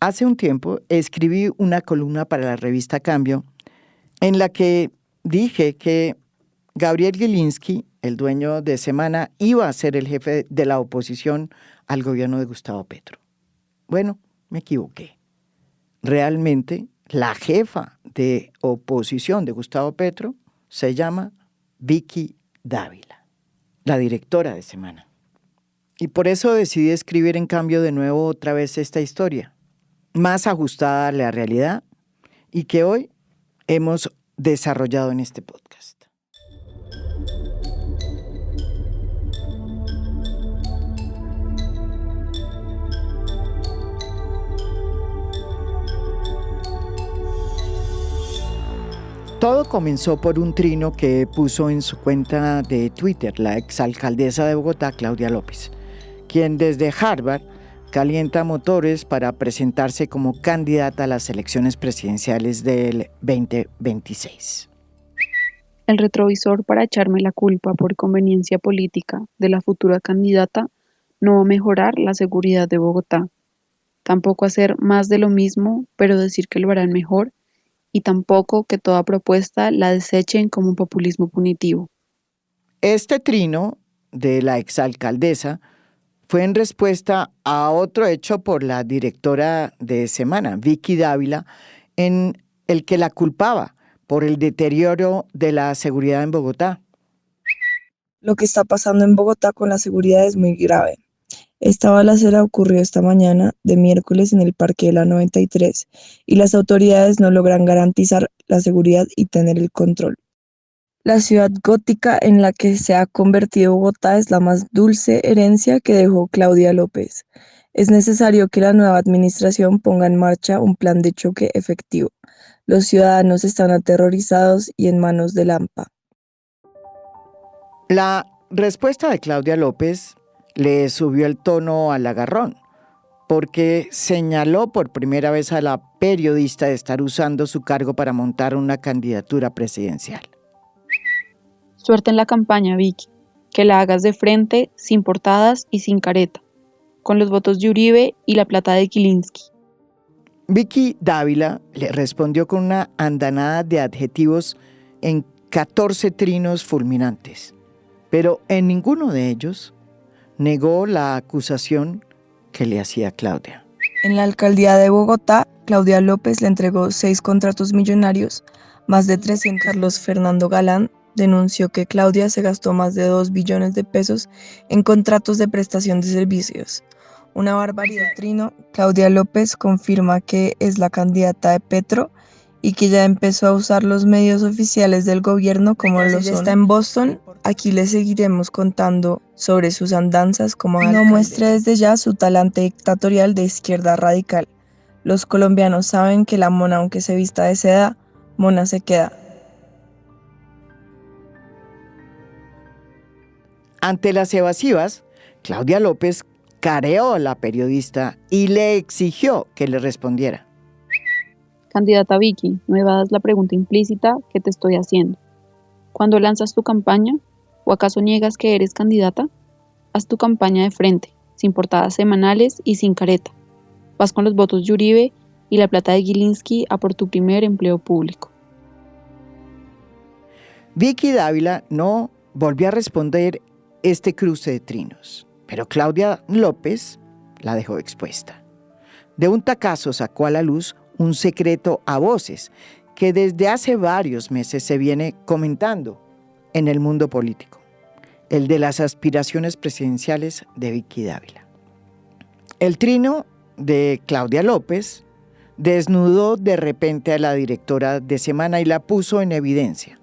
Hace un tiempo escribí una columna para la revista Cambio en la que dije que Gabriel Gilinski, el dueño de Semana, iba a ser el jefe de la oposición al gobierno de Gustavo Petro. Bueno, me equivoqué. Realmente, la jefa de oposición de Gustavo Petro se llama Vicky Dávila, la directora de Semana. Y por eso decidí escribir en Cambio de nuevo otra vez esta historia, más ajustada a la realidad y que hoy hemos desarrollado en este podcast. Todo comenzó por un trino que puso en su cuenta de Twitter la exalcaldesa de Bogotá, Claudia López, quien desde Harvard calienta motores para presentarse como candidata a las elecciones presidenciales del 2026. El retrovisor para echarme la culpa por conveniencia política de la futura candidata no va a mejorar la seguridad de Bogotá. Tampoco hacer más de lo mismo, pero decir que lo harán mejor, y tampoco que toda propuesta la desechen como un populismo punitivo. Este trino de la exalcaldesa fue en respuesta a otro hecho por la directora de Semana, Vicky Dávila, en el que la culpaba por el deterioro de la seguridad en Bogotá. Lo que está pasando en Bogotá con la seguridad es muy grave. Esta balacera ocurrió esta mañana de miércoles en el Parque de la 93 y las autoridades no logran garantizar la seguridad y tener el control. La ciudad gótica en la que se ha convertido Bogotá es la más dulce herencia que dejó Claudia López. Es necesario que la nueva administración ponga en marcha un plan de choque efectivo. Los ciudadanos están aterrorizados y en manos de Lampa. La respuesta de Claudia López le subió el tono al agarrón, porque señaló por primera vez a la periodista de estar usando su cargo para montar una candidatura presidencial. Suerte en la campaña, Vicky, que la hagas de frente, sin portadas y sin careta, con los votos de Uribe y la plata de Gilinski. Vicky Dávila le respondió con una andanada de adjetivos en 14 trinos fulminantes, pero en ninguno de ellos negó la acusación que le hacía Claudia. En la alcaldía de Bogotá, Claudia López le entregó 6 contratos millonarios, más de 300. Carlos Fernando Galán denunció que Claudia se gastó más de 2 billones de pesos en contratos de prestación de servicios. Una barbaridad. Trino, Claudia López confirma que es la candidata de Petro y que ya empezó a usar los medios oficiales del gobierno como lo son. Está en Boston, aquí le seguiremos contando sobre sus andanzas como alcalde. No muestre desde ya su talante dictatorial de izquierda radical. Los colombianos saben que la mona, aunque se vista de seda, mona se queda. Ante las evasivas, Claudia López careó a la periodista y le exigió que le respondiera. Candidata Vicky, no evadas la pregunta implícita que te estoy haciendo. ¿Cuándo lanzas tu campaña? ¿O acaso niegas que eres candidata? Haz tu campaña de frente, sin portadas semanales y sin careta. Vas con los votos de Uribe y la plata de Gilinski a por tu primer empleo público. Vicky Dávila no volvió a responder este cruce de trinos, pero Claudia López la dejó expuesta. De un tacazo sacó a la luz un secreto a voces que desde hace varios meses se viene comentando en el mundo político, el de las aspiraciones presidenciales de Vicky Dávila. El trino de Claudia López desnudó de repente a la directora de Semana y la puso en evidencia,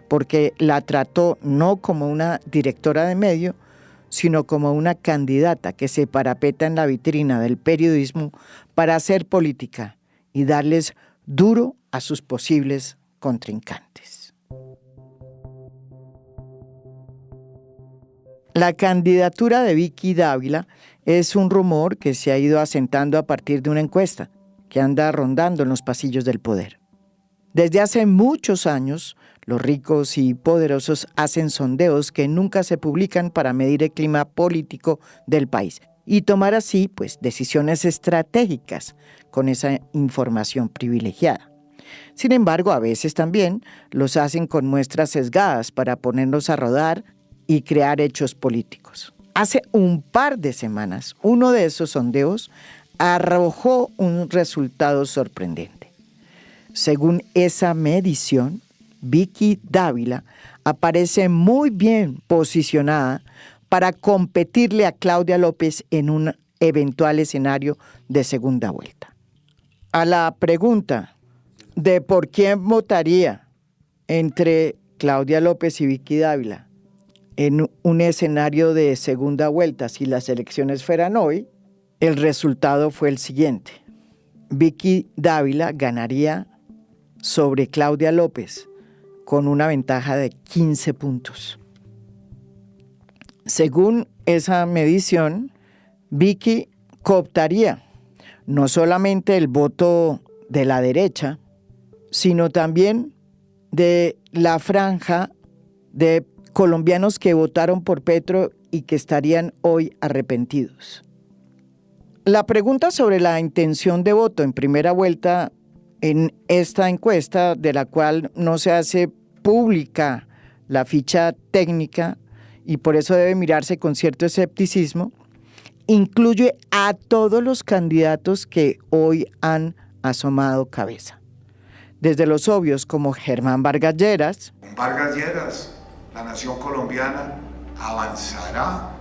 porque la trató no como una directora de medio, sino como una candidata que se parapeta en la vitrina del periodismo para hacer política y darles duro a sus posibles contrincantes. La candidatura de Vicky Dávila es un rumor que se ha ido asentando a partir de una encuesta que anda rondando en los pasillos del poder. Desde hace muchos años, los ricos y poderosos hacen sondeos que nunca se publican para medir el clima político del país. y tomar así pues decisiones estratégicas con esa información privilegiada. Sin embargo, a veces también los hacen con muestras sesgadas para ponernos a rodar y crear hechos políticos. Hace un par de semanas, uno de esos sondeos arrojó un resultado sorprendente. Según esa medición, Vicky Dávila aparece muy bien posicionada para competirle a Claudia López en un eventual escenario de segunda vuelta. A la pregunta de por quién votaría entre Claudia López y Vicky Dávila en un escenario de segunda vuelta si las elecciones fueran hoy, el resultado fue el siguiente. Vicky Dávila ganaría sobre Claudia López con una ventaja de 15 puntos. Según esa medición, Vicky cooptaría no solamente el voto de la derecha, sino también de la franja de colombianos que votaron por Petro y que estarían hoy arrepentidos. La pregunta sobre la intención de voto en primera vuelta en esta encuesta, de la cual no se hace pública la ficha técnica y por eso debe mirarse con cierto escepticismo, incluye a todos los candidatos que hoy han asomado cabeza. Desde los obvios como Germán Vargas Lleras. Con Vargas Lleras, la nación colombiana avanzará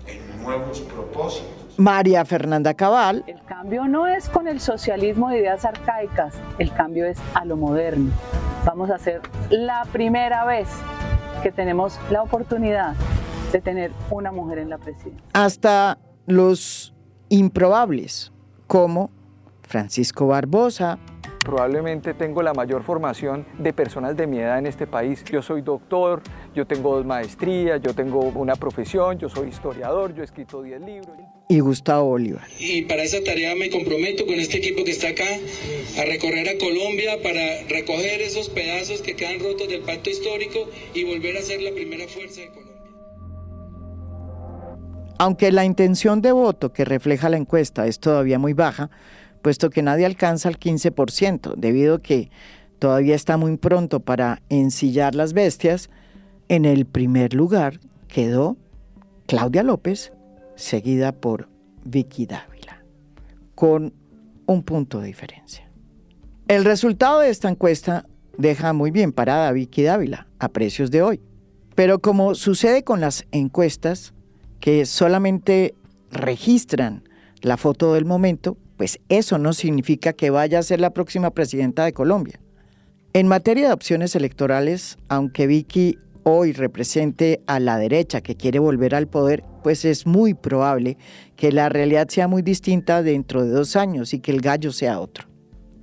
en nuevos propósitos. María Fernanda Cabal. El cambio no es con el socialismo de ideas arcaicas, el cambio es a lo moderno. Vamos a ser la primera vez que tenemos la oportunidad de tener una mujer en la presidencia. Hasta los improbables, como Francisco Barbosa. Probablemente tengo la mayor formación de personas de mi edad en este país. Yo soy doctor, yo tengo 2 maestrías, yo tengo una profesión, yo soy historiador, yo he escrito 10 libros. Y Gustavo Bolívar. Y para esa tarea me comprometo con este equipo que está acá a recorrer a Colombia para recoger esos pedazos que quedan rotos del pacto histórico y volver a ser la primera fuerza de Colombia. Aunque la intención de voto que refleja la encuesta es todavía muy baja, puesto que nadie alcanza el 15%, debido a que todavía está muy pronto para ensillar las bestias, en el primer lugar quedó Claudia López, seguida por Vicky Dávila, con un punto de diferencia. El resultado de esta encuesta deja muy bien parada a Vicky Dávila a precios de hoy, pero como sucede con las encuestas que solamente registran la foto del momento, pues eso no significa que vaya a ser la próxima presidenta de Colombia. En materia de opciones electorales, aunque Vicky hoy represente a la derecha que quiere volver al poder, pues es muy probable que la realidad sea muy distinta dentro de 2 años y que el gallo sea otro.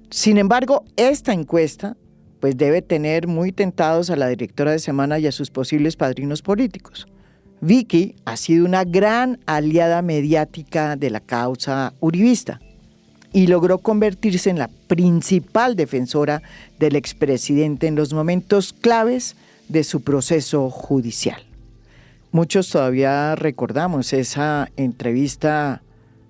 Sin embargo, esta encuesta pues debe tener muy tentados a la directora de Semana y a sus posibles padrinos políticos. Vicky ha sido una gran aliada mediática de la causa uribista y logró convertirse en la principal defensora del expresidente en los momentos claves de su proceso judicial. Muchos todavía recordamos esa entrevista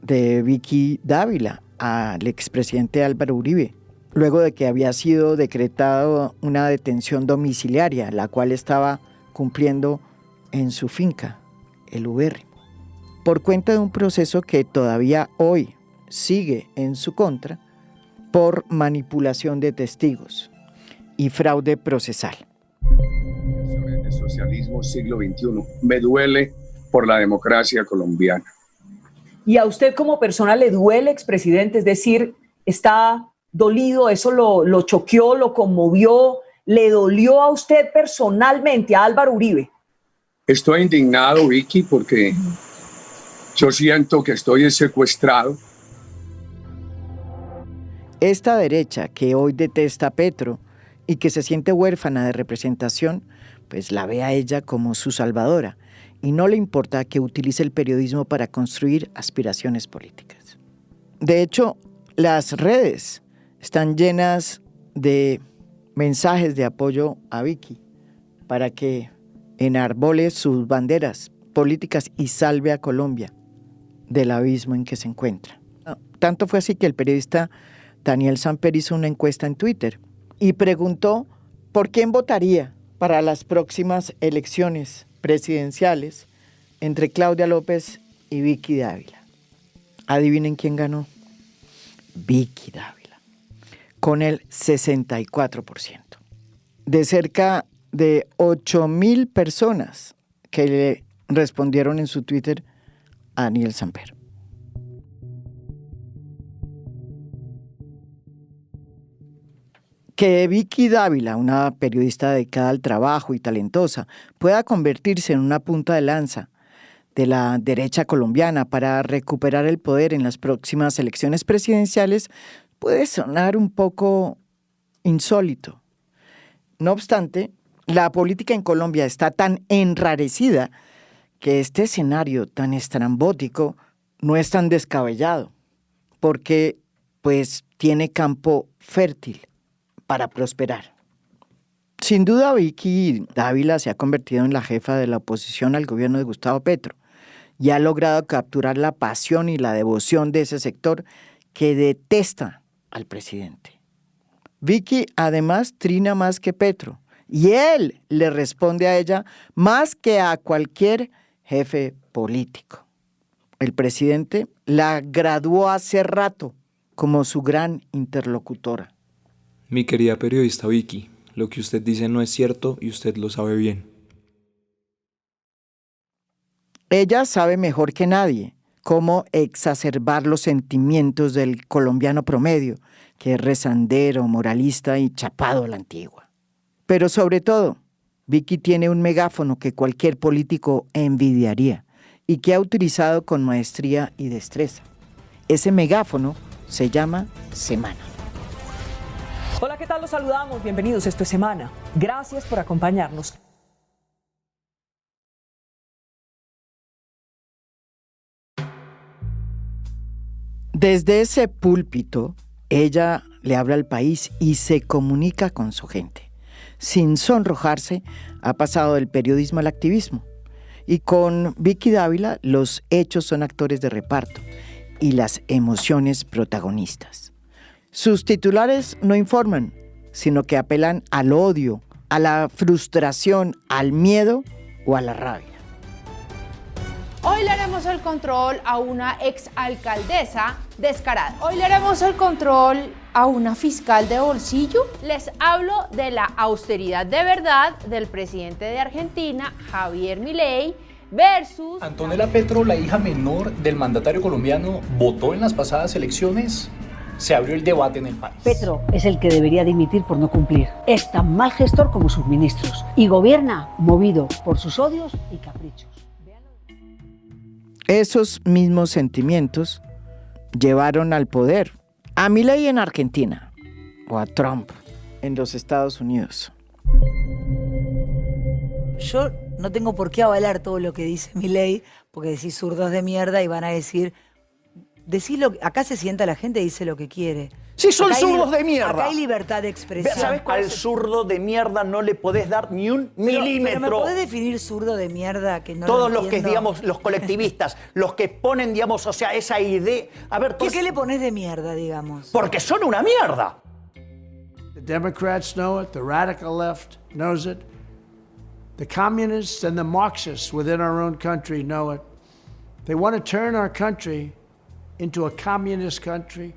de Vicky Dávila al expresidente Álvaro Uribe, luego de que había sido decretada una detención domiciliaria, la cual estaba cumpliendo en su finca, el Ubérrimo, por cuenta de un proceso que todavía hoy sigue en su contra por manipulación de testigos y fraude procesal. De socialismo siglo XXI. Me duele por la democracia colombiana. ¿Y a usted como persona le duele, expresidente? Es decir, ¿está dolido? ¿Eso lo choqueó, lo conmovió? ¿Le dolió a usted personalmente, a Álvaro Uribe? Estoy indignado, Vicky, porque yo siento que estoy secuestrado. Esta derecha que hoy detesta a Petro y que se siente huérfana de representación, pues la ve a ella como su salvadora y no le importa que utilice el periodismo para construir aspiraciones políticas. De hecho, las redes están llenas de mensajes de apoyo a Vicky para que enarbole sus banderas políticas y salve a Colombia. del abismo en que se encuentra. Tanto fue así que el periodista Daniel Samper hizo una encuesta en Twitter y preguntó por quién votaría para las próximas elecciones presidenciales entre Claudia López y Vicky Dávila. Adivinen quién ganó. Vicky Dávila, con el 64%. De cerca de 8,000 personas que le respondieron en su Twitter a Daniel Samper. Que Vicky Dávila, una periodista dedicada al trabajo y talentosa, pueda convertirse en una punta de lanza de la derecha colombiana para recuperar el poder en las próximas elecciones presidenciales puede sonar un poco insólito. No obstante, la política en Colombia está tan enrarecida que este escenario tan estrambótico no es tan descabellado, porque pues tiene campo fértil para prosperar. Sin duda, Vicky Dávila se ha convertido en la jefa de la oposición al gobierno de Gustavo Petro y ha logrado capturar la pasión y la devoción de ese sector que detesta al presidente. Vicky además trina más que Petro y él le responde a ella más que a cualquier jefe político. El presidente la graduó hace rato como su gran interlocutora. Mi querida periodista Vicky, lo que usted dice no es cierto y usted lo sabe bien. Ella sabe mejor que nadie cómo exacerbar los sentimientos del colombiano promedio, que es rezandero, moralista y chapado a la antigua. Pero sobre todo, Vicky tiene un megáfono que cualquier político envidiaría y que ha utilizado con maestría y destreza. Ese megáfono se llama Semana. Hola, ¿qué tal? Los saludamos. Bienvenidos. Esto es Semana. Gracias por acompañarnos. Desde ese púlpito, ella le habla al país y se comunica con su gente. Sin sonrojarse, ha pasado del periodismo al activismo. Y con Vicky Dávila, los hechos son actores de reparto y las emociones protagonistas. Sus titulares no informan, sino que apelan al odio, a la frustración, al miedo o a la rabia. Hoy le haremos el control a una exalcaldesa descarada. Hoy le haremos el control a una fiscal de bolsillo. Les hablo de la austeridad de verdad del presidente de Argentina, Javier Milei, versus Antonella Petro, la hija menor del mandatario colombiano, votó en las pasadas elecciones. Se abrió el debate en el país. Petro es el que debería dimitir por no cumplir. Es tan mal gestor como sus ministros y gobierna movido por sus odios y caprichos. Esos mismos sentimientos llevaron al poder a Milei en Argentina o a Trump en los Estados Unidos. Yo no tengo por qué avalar todo lo que dice Milei, porque decís zurdos de mierda y van a decir... acá se sienta la gente y dice lo que quiere. Sí, son zurdos de mierda. Acá hay libertad de expresión. ¿Sabes cuál? Al zurdo de mierda no le podés dar ni un milímetro. Pero ¿me podés definir zurdo de mierda que no Todos lo los que, digamos, los colectivistas, los que ponen, digamos, o sea, esa idea... A ver, ¿por qué le pones de mierda, digamos? Porque son una mierda. The Democrats know it, the radical left knows it, the communists and the Marxists within our own country know it. They want to turn our country into a communist country,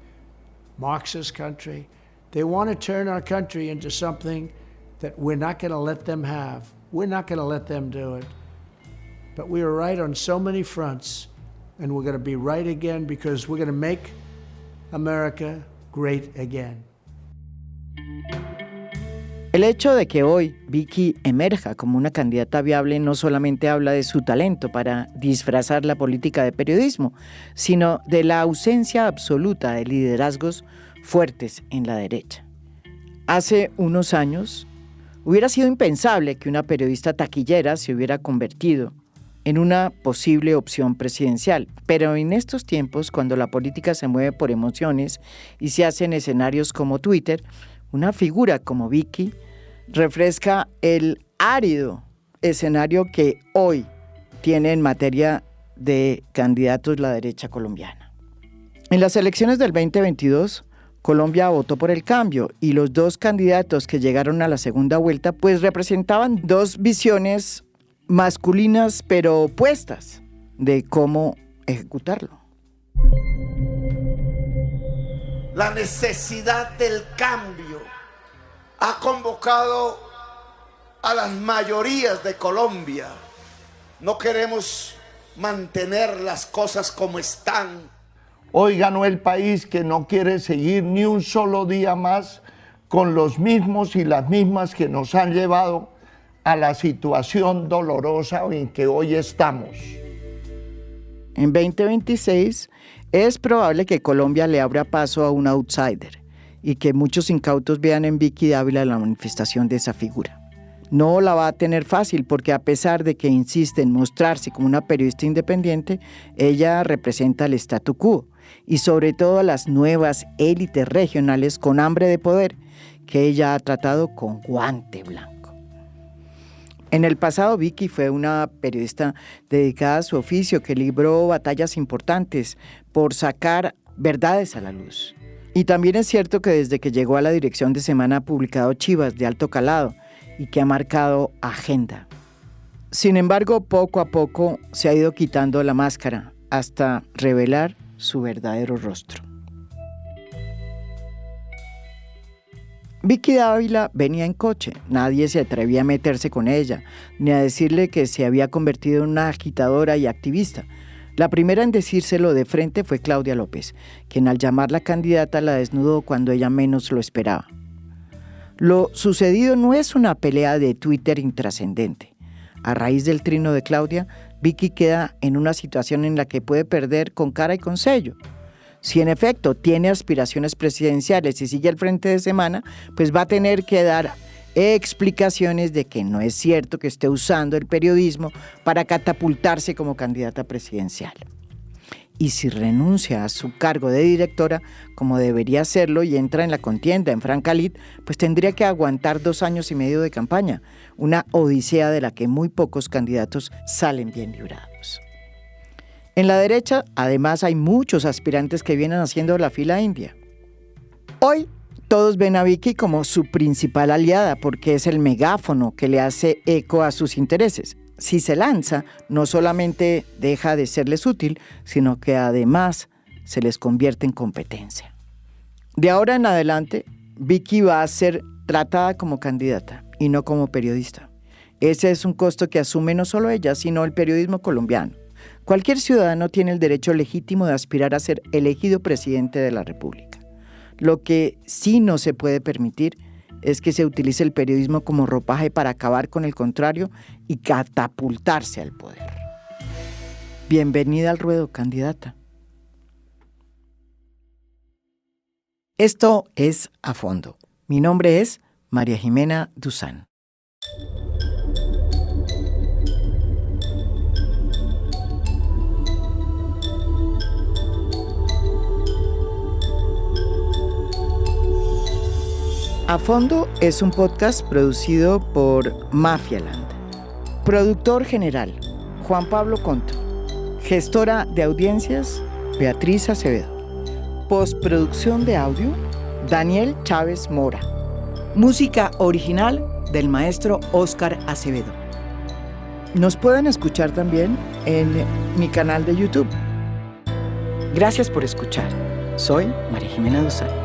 Marxist country. They want to turn our country into something that we're not going to let them have. We're not going to let them do it. But we are right on so many fronts, and we're going to be right again because we're going to make America great again. El hecho de que hoy Vicky emerja como una candidata viable no solamente habla de su talento para disfrazar la política de periodismo, sino de la ausencia absoluta de liderazgos fuertes en la derecha. Hace unos años, hubiera sido impensable que una periodista taquillera se hubiera convertido en una posible opción presidencial, pero en estos tiempos, cuando la política se mueve por emociones y se hace en escenarios como Twitter, una figura como Vicky refresca el árido escenario que hoy tiene en materia de candidatos la derecha colombiana. En las elecciones del 2022, Colombia votó por el cambio y los dos candidatos que llegaron a la segunda vuelta pues representaban dos visiones masculinas pero opuestas de cómo ejecutarlo. La necesidad del cambio ha convocado a las mayorías de Colombia. No queremos mantener las cosas como están. Hoy ganó el país que no quiere seguir ni un solo día más con los mismos y las mismas que nos han llevado a la situación dolorosa en que hoy estamos. En 2026 es probable que Colombia le abra paso a un outsider y que muchos incautos vean en Vicky Dávila la manifestación de esa figura. No la va a tener fácil porque a pesar de que insiste en mostrarse como una periodista independiente, ella representa el statu quo y sobre todo a las nuevas élites regionales con hambre de poder que ella ha tratado con guante blanco. En el pasado, Vicky fue una periodista dedicada a su oficio que libró batallas importantes por sacar verdades a la luz. Y también es cierto que desde que llegó a la dirección de Semana ha publicado chivas de alto calado y que ha marcado agenda. Sin embargo, poco a poco se ha ido quitando la máscara hasta revelar su verdadero rostro. Vicky Dávila venía en coche, nadie se atrevía a meterse con ella, ni a decirle que se había convertido en una agitadora y activista. La primera en decírselo de frente fue Claudia López, quien al llamarla candidata la desnudó cuando ella menos lo esperaba. Lo sucedido no es una pelea de Twitter intrascendente. A raíz del trino de Claudia, Vicky queda en una situación en la que puede perder con cara y con sello. Si en efecto tiene aspiraciones presidenciales y sigue al frente de Semana, pues va a tener que dar explicaciones de que no es cierto que esté usando el periodismo para catapultarse como candidata presidencial. Y si renuncia a su cargo de directora, como debería hacerlo, y entra en la contienda en Franca Lid, pues tendría que aguantar 2 años y medio de campaña, una odisea de la que muy pocos candidatos salen bien librados. En la derecha, además, hay muchos aspirantes que vienen haciendo la fila india. Hoy, todos ven a Vicky como su principal aliada porque es el megáfono que le hace eco a sus intereses. Si se lanza, no solamente deja de serles útil, sino que además se les convierte en competencia. De ahora en adelante, Vicky va a ser tratada como candidata y no como periodista. Ese es un costo que asume no solo ella, sino el periodismo colombiano. Cualquier ciudadano tiene el derecho legítimo de aspirar a ser elegido presidente de la República. Lo que sí no se puede permitir es que se utilice el periodismo como ropaje para acabar con el contrario y catapultarse al poder. Bienvenida al ruedo, candidata. Esto es A Fondo. Mi nombre es María Jimena Duzán. A Fondo es un podcast producido por Mafialand. Productor general, Juan Pablo Conto. Gestora de audiencias, Beatriz Acevedo. Postproducción de audio, Daniel Chávez Mora. Música original del maestro Óscar Acevedo. Nos pueden escuchar también en mi canal de YouTube. Gracias por escuchar. Soy María Jimena Duzán.